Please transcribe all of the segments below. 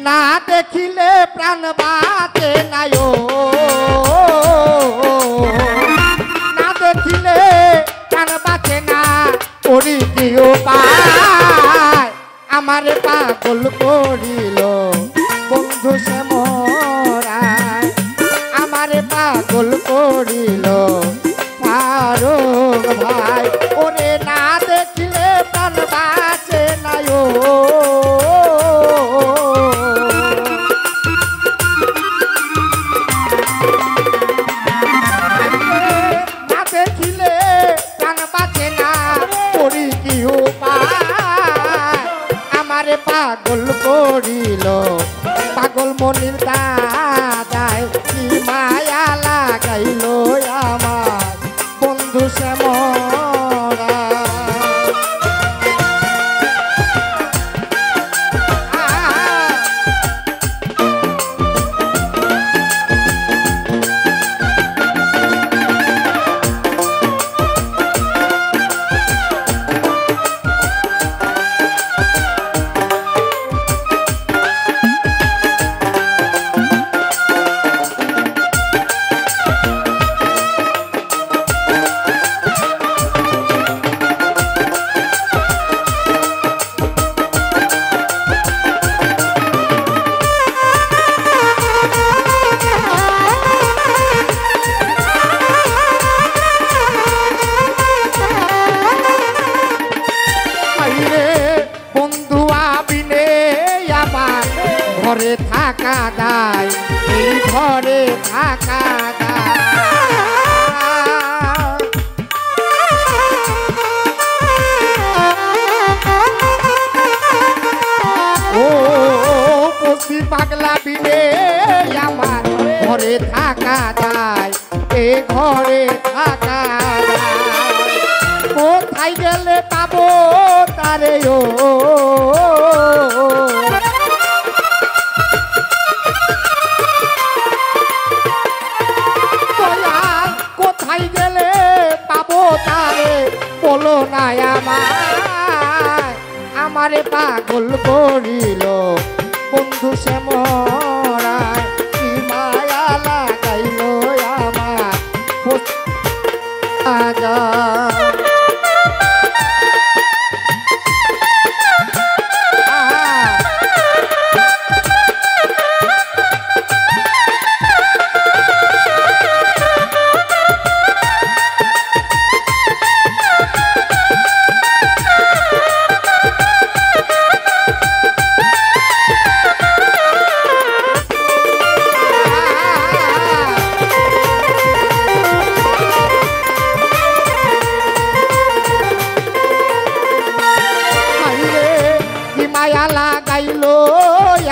না দেখিলে প্রাণ বাঁচে না ও, না দেখিলে প্রাণ বাঁচে না, করি কি উপায় আমারে পাগল করিল বন্ধু সে মরায়, আমারে পাগল করিল ফারুক ভাই। ওরে না দেখিলে প্রাণ বাঁচে না ও, না দেখিলে প্রাণ বাঁচে না, করি কি উপায় আমারে পাগল করিল পাগল মনির দাদায়, কি মায়া লাগাইল আমার বন্ধু সে মরা। ঘরে থাকা দায়, এই ঘরে থাকা দায়, ও পশি পাগলা বিনে আমার ঘরে থাকা দায়, এই ঘরে থাকা দায়, কোথায় গেলে পাবো তারে ও, বলো না আমারে পাগল করিল বন্ধু সে মরায়, কি মায়া লাগাইল আমার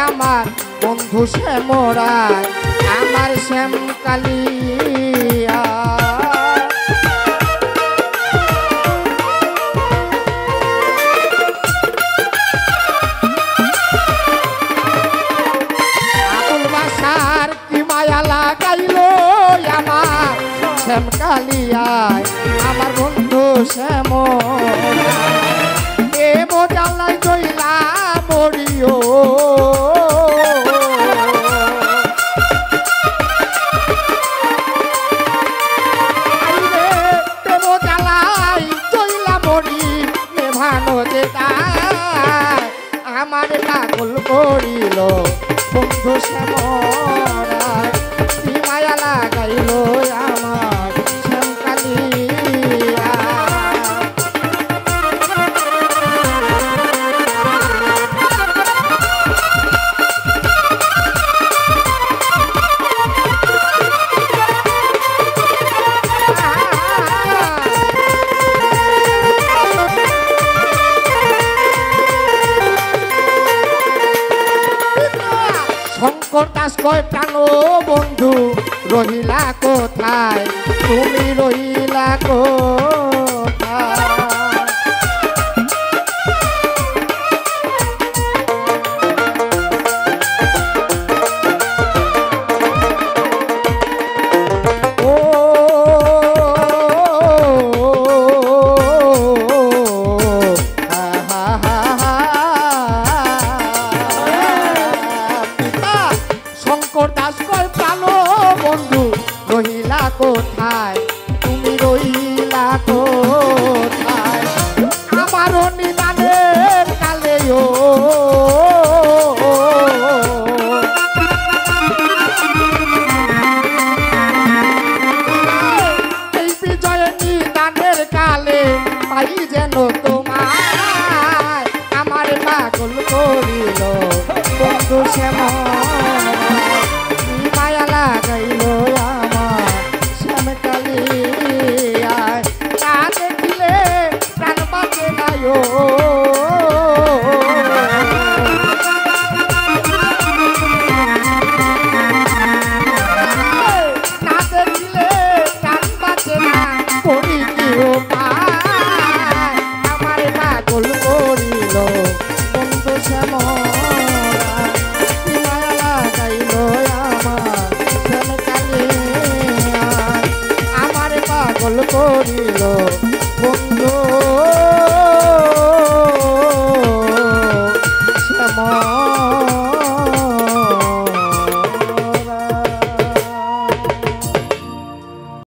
আমার বন্ধু সে মরায়, আমার শ্যাম কালিয়া আবুল বাসার কি মায়া লাগাইল আমার শ্যাম কালিয়ায়, আমার বন্ধু সে মরায়, এ মোজালাই জইলা মরিও, আমার পাগল করিল বন্ধু সে মরায়, কি মায়া লাগাইল আমার শ্যাম কালিয়া। দাস কয় প্রাণ বন্ধু রহিলা কোথায়, তুমি রহিলা কোথায়, কোথায় তুমি রইলা কোথায় আমারও নিদানের কালে ও এই বিজয় নিদানের কালে পাই যেন তোমায় আমার পাগল করিল বন্ধু শ্যামল